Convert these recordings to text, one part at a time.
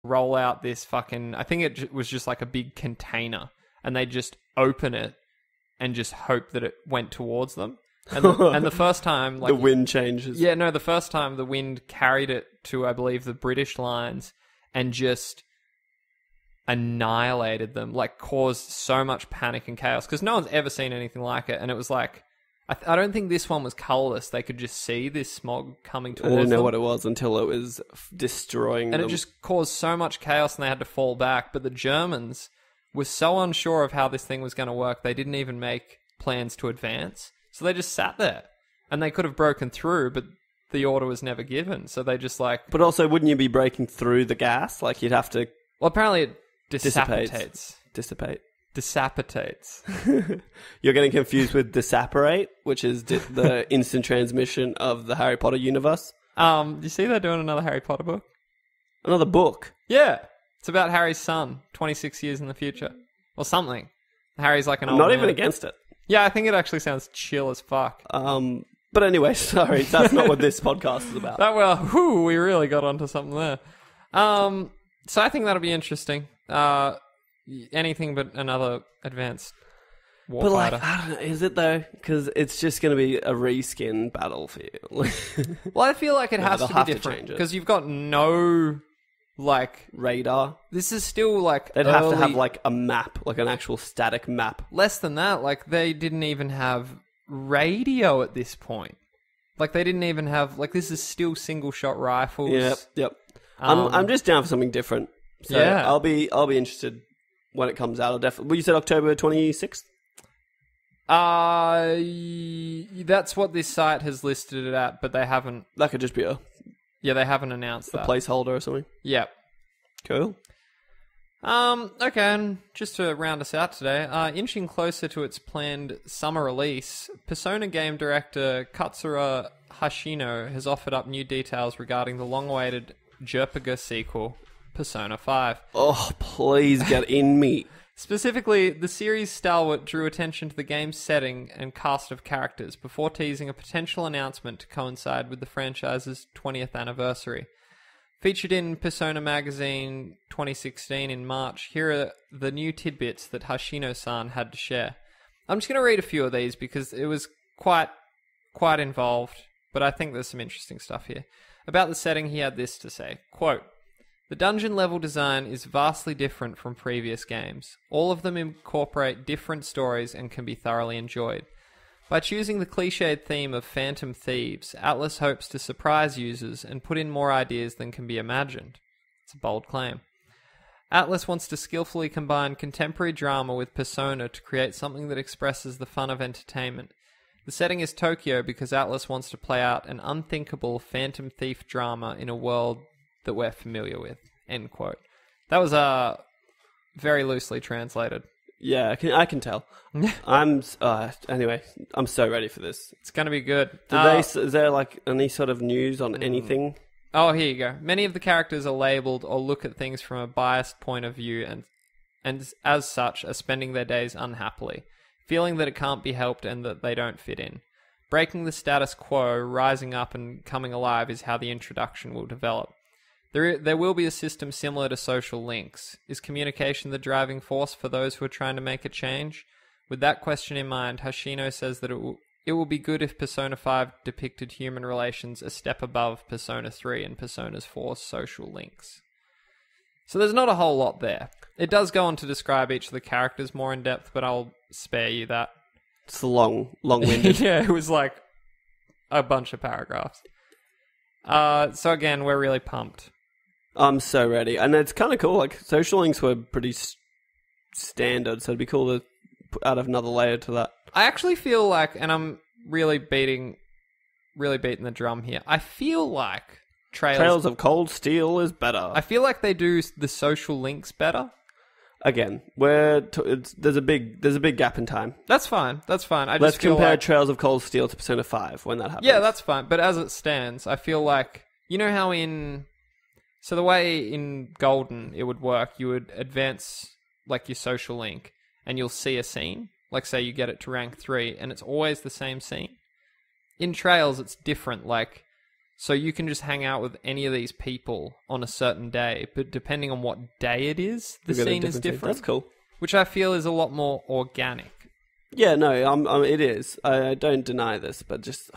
roll out this fucking... I think it was just like a big container, and they just open it and just hope that it went towards them. And the first time... like the wind changes. Yeah, no, the first time the wind carried it to, I believe, the British lines and just annihilated them, like caused so much panic and chaos, because no one's ever seen anything like it. And it was like... I don't think this one was colourless. They could just see this smog coming towards them. I didn't know what it was until it was destroying them. And it just caused so much chaos and they had to fall back. But the Germans were so unsure of how this thing was going to work, they didn't even make plans to advance. So they just sat there. And they could have broken through, but the order was never given. So they just like... But also, wouldn't you be breaking through the gas? Like, you'd have to... Well, apparently it dissipates. Dissipates. You're getting confused with disapparate, which is the instant transmission of the Harry Potter universe. Do you see they're doing another Harry Potter book? Another book? Yeah. It's about Harry's son, 26 years in the future. Or something. Harry's like an old Not man. even against it. Yeah, I think it actually sounds chill as fuck. But anyway, sorry, that's not what this podcast is about. We really got onto something there. So I think that'll be interesting. Anything but another advanced warfighter. But like, I don't know, is it though? Because it's just going to be a reskin battlefield. Well, I feel like it has to be different because you've got no like radar. This is still like they'd have to have like a map, like an actual static map. Less than that, like they didn't even have radio at this point. Like they didn't even have like this is still single shot rifles. Yep. I'm just down for something different. So yeah, I'll be interested when it comes out. I'll definitely. Well, you said October 26th. That's what this site has listed it at, but they haven't. That could just be they haven't announced a placeholder or something. Yep. Cool. Okay, and just to round us out today, inching closer to its planned summer release, Persona game director Katsura Hashino has offered up new details regarding the long-awaited JRPG sequel, Persona 5. Oh, please get in me. Specifically, the series' stalwart drew attention to the game's setting and cast of characters before teasing a potential announcement to coincide with the franchise's 20th anniversary. Featured in Persona Magazine 2016 in March, here are the new tidbits that Hashino-san had to share. I'm just going to read a few of these because it was quite involved, but I think there's some interesting stuff here. About the setting, he had this to say, quote, "The dungeon level design is vastly different from previous games. All of them incorporate different stories and can be thoroughly enjoyed. By choosing the cliched theme of phantom thieves, Atlas hopes to surprise users and put in more ideas than can be imagined." It's a bold claim. Atlas wants to skillfully combine contemporary drama with Persona to create something that expresses the fun of entertainment. The setting is Tokyo because Atlas wants to play out an unthinkable phantom thief drama in a world that we're familiar with. End quote. That was very loosely translated. Yeah, I can tell. Anyway, I'm so ready for this. It's going to be good. Is there like any sort of news on anything? Oh, here you go. Many of the characters are labelled or look at things from a biased point of view and as such are spending their days unhappily, feeling that it can't be helped and that they don't fit in. Breaking the status quo, rising up and coming alive is how the introduction will develop. There will be a system similar to social links. Is communication the driving force for those who are trying to make a change? With that question in mind, Hashino says that it will be good if Persona 5 depicted human relations a step above Persona 3 and Persona 4's social links. So there's not a whole lot there. It does go on to describe each of the characters more in depth, but I'll spare you that. It's long-winded. Yeah, it was like a bunch of paragraphs. So again, we're really pumped. I'm so ready. And it's kind of cool. Like, social links were pretty standard, so it'd be cool to add another layer to that. I actually feel like, and I'm really beating the drum here, I feel like Trails of Cold Steel is better. I feel like they do the social links better. Again, there's a big gap in time. That's fine. Let's compare Trails of Cold Steel to Persona 5 when that happens. Yeah, that's fine. But as it stands, I feel like, you know how so the way in Golden it would work, you would advance like your social link and you'll see a scene. Like say you get it to rank 3 and it's always the same scene. In Trails, it's different. Like So you can just hang out with any of these people on a certain day, but depending on what day it is, the scene is different. That's cool. Which I feel is a lot more organic. Yeah, no, it is. I don't deny this, but just...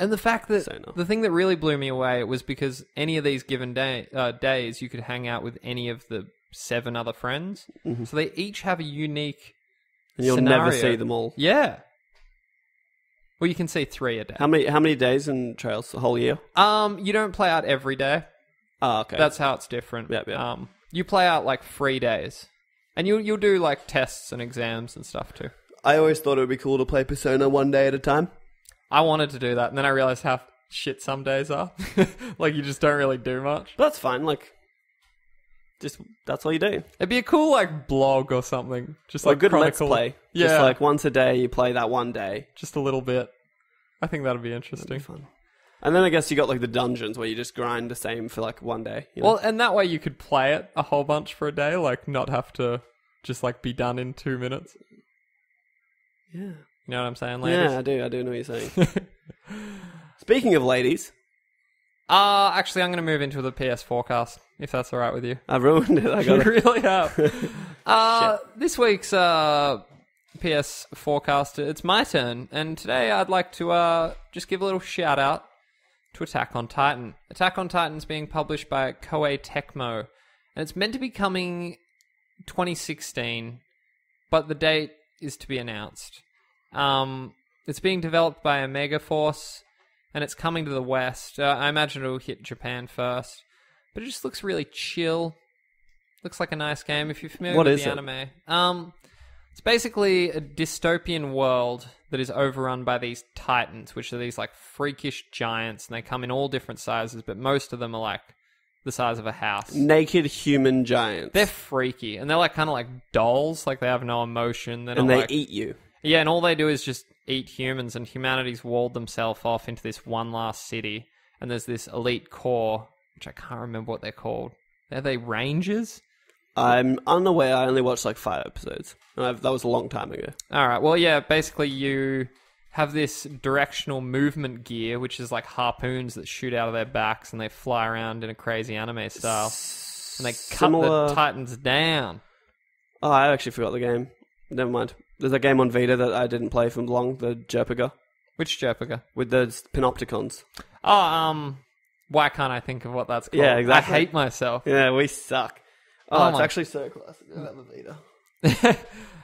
And the fact that the thing that really blew me away was because any of these given days, you could hang out with any of the 7 other friends. Mm-hmm. So they each have a unique and you'll scenario. Never see them all. Yeah. Well, you can see 3 a day. How many days in Trails? A whole year? You don't play out every day. Oh, okay. That's how it's different. Yep. You play out like 3 days. And you'll do like tests and exams and stuff too. I always thought it would be cool to play Persona one day at a time. I wanted to do that, and then I realized how shit some days are. Like, you just don't really do much. But that's fine, like, just, that's all you do. It'd be a cool, like, blog or something. Just like a good chronicle. Let's Play. Yeah. Just like once a day, you play that one day. Just a little bit. I think that'd be interesting. That'd be fun. And then I guess you got, like, the dungeons where you just grind the same for, like, one day. You know? Well, and that way you could play it a whole bunch for a day, like, not have to just, like, be done in 2 minutes. Yeah. You know what I'm saying, ladies? Yeah, I do know what you're saying. Speaking of ladies... actually, I'm going to move into the PS forecast, if that's all right with you. I've ruined it, I got it. You really have. This week's PS forecast, it's my turn, and today I'd like to just give a little shout-out to Attack on Titan. Attack on Titan's being published by Koei Tecmo, and it's meant to be coming 2016, but the date is to be announced. It's being developed by Omega Force, and it's coming to the West. I imagine it'll hit Japan first, but it just looks really chill. Looks like a nice game. If you're familiar with the anime, it's basically a dystopian world that is overrun by these titans, which are these like freakish giants, and they come in all different sizes, but most of them are like the size of a house. Naked human giants. They're freaky, and they're like kind of like dolls, like they have no emotion. And they eat you. Yeah, and all they do is just eat humans, and humanity's walled themselves off into this one last city, and there's this elite corps, which I can't remember what they're called. Are they rangers? I'm unaware. I only watched like 5 episodes. That was a long time ago. Alright, well, yeah, basically you have this directional movement gear, which is like harpoons that shoot out of their backs, and they fly around in a crazy anime style. And they cut the titans down. Oh, I actually forgot the game. Never mind. There's a game on Vita that I didn't play for long, the Jerpiga. Which Jerpiga? With the Panopticons. Oh, why can't I think of what that's called? Yeah, exactly. I hate myself. Yeah, we suck. Oh, it's actually so classic. I have the Vita.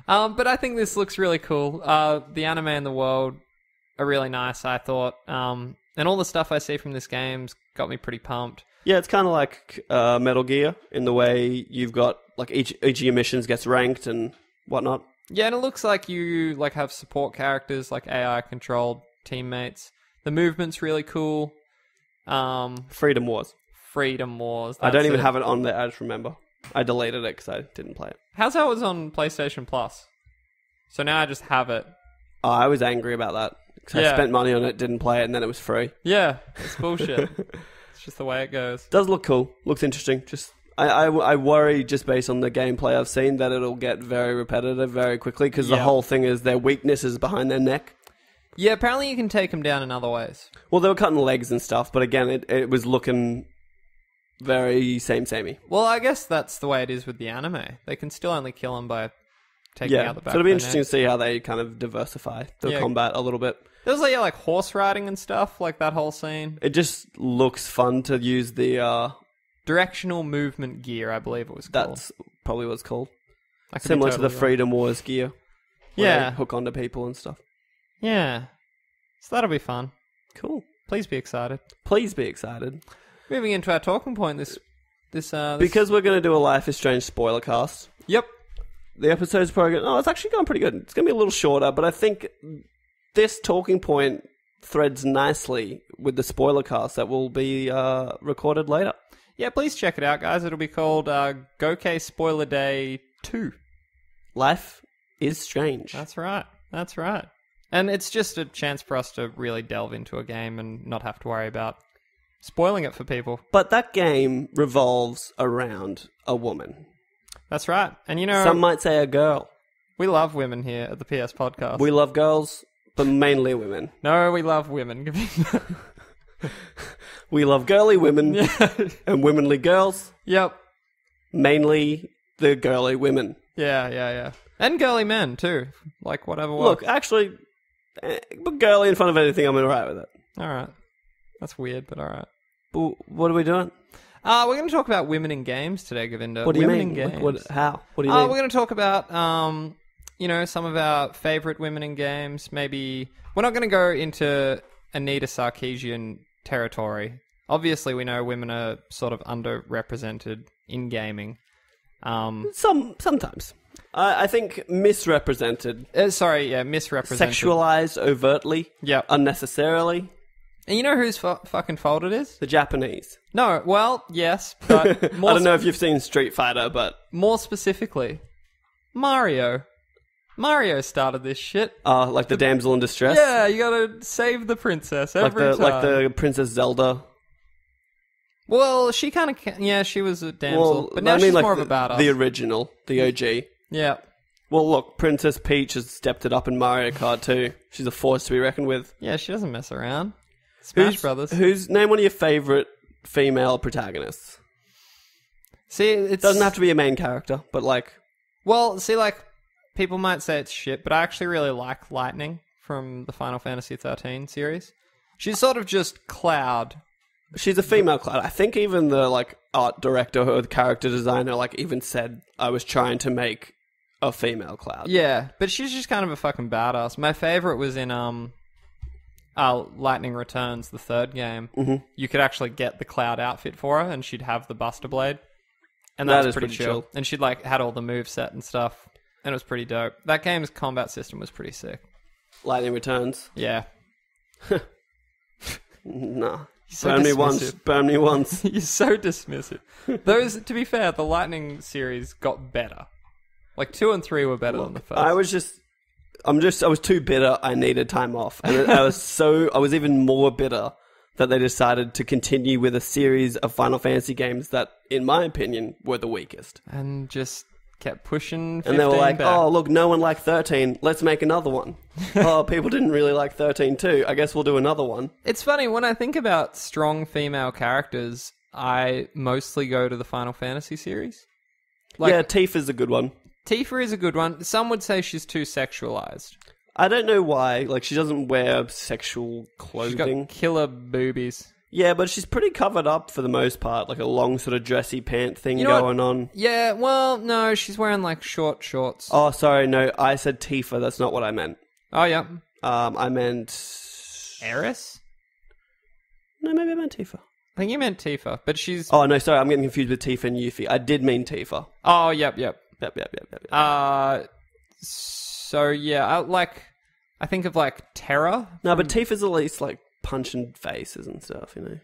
But I think this looks really cool. The anime and the world are really nice, I thought. And all the stuff I see from this game's got me pretty pumped. Yeah, it's kind of like Metal Gear in the way you've got, like, each of your missions gets ranked and whatnot. Yeah, and it looks like you like have support characters, like AI-controlled teammates. The movement's really cool. Freedom Wars. Freedom Wars. I don't even have it on there, I just remember. I deleted it because I didn't play it. How's that was on PlayStation Plus? So now I just have it. Oh, I was angry about that. Because I spent money on it, didn't play it, and then it was free. Yeah, it's bullshit. It's just the way it goes. Does look cool. Looks interesting. Just I worry, just based on the gameplay I've seen, that it'll get very repetitive very quickly, because the whole thing is their weakness is behind their neck. Yeah, apparently you can take them down in other ways. Well, they were cutting legs and stuff, but again, it was looking very samey. Well, I guess that's the way it is with the anime. They can still only kill them by taking out the back. So it'll be interesting to see how they kind of diversify the combat a little bit. There's like horse riding and stuff, like that whole scene. It just looks fun to use the directional movement gear, I believe it was called. That's probably what it's called. Similar to the Freedom Wars gear. Yeah. They hook onto people and stuff. Yeah. So that'll be fun. Cool. Please be excited. Please be excited. Moving into our talking point this because we're going to do a Life is Strange spoiler cast. Yep. The episode's probably it's actually going pretty good. It's going to be a little shorter, but I think this talking point threads nicely with the spoiler cast that will be recorded later. Yeah, please check it out, guys. It'll be called Gokey Spoiler Day 2. Life is Strange. That's right. That's right. And it's just a chance for us to really delve into a game and not have to worry about spoiling it for people. But that game revolves around a woman. That's right. And you know... Some might say a girl. We love women here at the PS Podcast. We love girls, but mainly women. No, we love women. We love girly women Yeah. and womanly girls. Yep. Mainly the girly women. Yeah. And girly men, too. Like, whatever works. Look, actually, put girly in front of anything, I'm alright with it. Alright. That's weird, but alright. What are we doing? We're going to talk about women in games today, Govinda. What do you women mean? in games. How? What do you mean? We're going to talk about, some of our favourite women in games. Maybe we're not going to go into Anita Sarkeesian territory. Obviously, we know women are sort of underrepresented in gaming. Sometimes. I think misrepresented. Misrepresented. Sexualized overtly. Yep. Unnecessarily. And you know whose fucking fault it is? The Japanese. No, well, yes, but I don't know if you've seen Street Fighter, but... More specifically, Mario. Mario started this shit. Like the damsel in distress? Yeah, you gotta save the princess every time. Like the Princess Zelda. Well, she kind of... Yeah, she was a damsel, but now she's more of a badass. The original, the OG. Yeah. Well, look, Princess Peach has stepped it up in Mario Kart too. She's a force to be reckoned with. Yeah, she doesn't mess around. Smash Brothers. Name one of your favourite female protagonists? See, it doesn't have to be a main character, but like... Well, see, like, people might say it's shit, but I actually really like Lightning from the Final Fantasy XIII series. She's sort of just Cloud. She's a female Cloud. I think even the, like, art director or the character designer, like, even said I was trying to make a female Cloud. Yeah, but she's just kind of a fucking badass. My favourite was in, Lightning Returns, the third game. Mm-hmm. You could actually get the Cloud outfit for her, and she'd have the Buster Blade. And that was pretty chill. And she'd, like, had all the moveset and stuff. And it was pretty dope. That game's combat system was pretty sick. Lightning Returns? Yeah. Nah. So burn me once. Burn me once. You're so dismissive. Those, to be fair, the Lightning series got better. Like, 2 and 3 were better than the first. I was too bitter. I needed time off. And I was even more bitter that they decided to continue with a series of Final Fantasy games that, in my opinion, were the weakest. And just kept pushing 15 and they were like, back. oh, look, no one liked 13. Let's make another one. Oh, people didn't really like 13 too. I guess we'll do another one. It's funny, when I think about strong female characters, I mostly go to the Final Fantasy series. Like, yeah, Tifa's a good one. Tifa is a good one. Some would say she's too sexualized. I don't know why. Like, she doesn't wear sexual clothing. She's got killer boobies. Yeah, but she's pretty covered up for the most part. Like a long sort of dressy pant thing going on. Yeah, well, no, she's wearing like short shorts. Oh, sorry, no, I said Tifa. That's not what I meant. Oh, yeah. I meant... Eris? No, maybe I meant Tifa. I think you meant Tifa, but she's... Oh, no, sorry, I'm getting confused with Tifa and Yuffie. I did mean Tifa. Oh, yep. Yep. So, yeah, I think of, like, Terra. No, but Tifa's at least, like, punching faces and stuff, you know?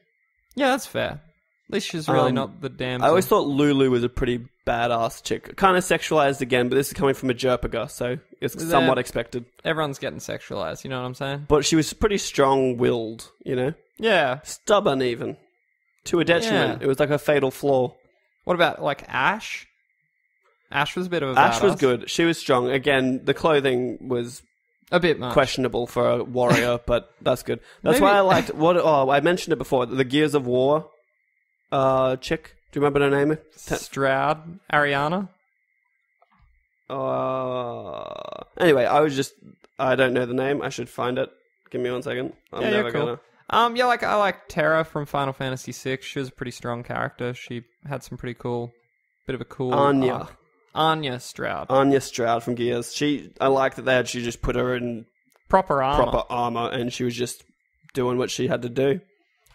Yeah, that's fair. At least she's really not the damsel. I always thought Lulu was a pretty badass chick. Kind of sexualized again, but this is coming from a Jerpaga, so it's somewhat expected. Everyone's getting sexualized, you know what I'm saying? But she was pretty strong-willed, you know? Yeah. Stubborn, even. To a detriment. Yeah. It was like a fatal flaw. What about, like, Ash? Ash was a bit of a Ash badass. was good. She was strong. Again, the clothing was a bit much. Questionable for a warrior, but that's good. That's why I liked I mentioned it before. The Gears of War chick. Do you remember her name? Stroud, Ariana. Anyway, I don't know the name. I should find it. Give me 1 second. I'm never cool. gonna. I like Terra from Final Fantasy VI. She was a pretty strong character. She had some pretty cool, bit of a cool Anya. Anya Stroud. Anya Stroud from Gears. I like that she just put her in proper armor, and she was just doing what she had to do.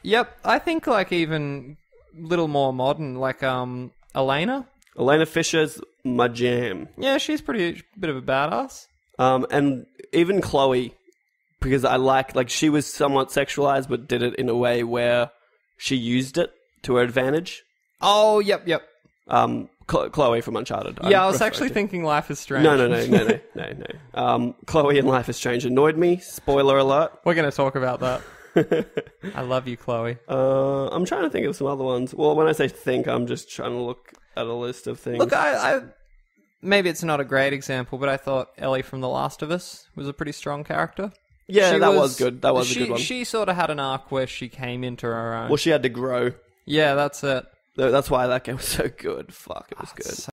Yep, I think like even little more modern, like Elena. Elena Fisher's my jam. Yeah, she's pretty bit of a badass. And even Chloe, because I like she was somewhat sexualized, but did it in a way where she used it to her advantage. Oh, yep. Chloe from Uncharted. Yeah, I was actually thinking Life is Strange. No. Chloe in Life is Strange annoyed me. Spoiler alert. We're going to talk about that. I love you, Chloe. I'm trying to think of some other ones. Well, when I say think, I'm just trying to look at a list of things. Look, I maybe it's not a great example, but I thought Ellie from The Last of Us was a pretty strong character. Yeah, She that was good. That was a she, good one. She sort of had an arc where she came into her own. Well, she had to grow. Yeah, that's it. That's why that game was so good. Fuck, it was good. So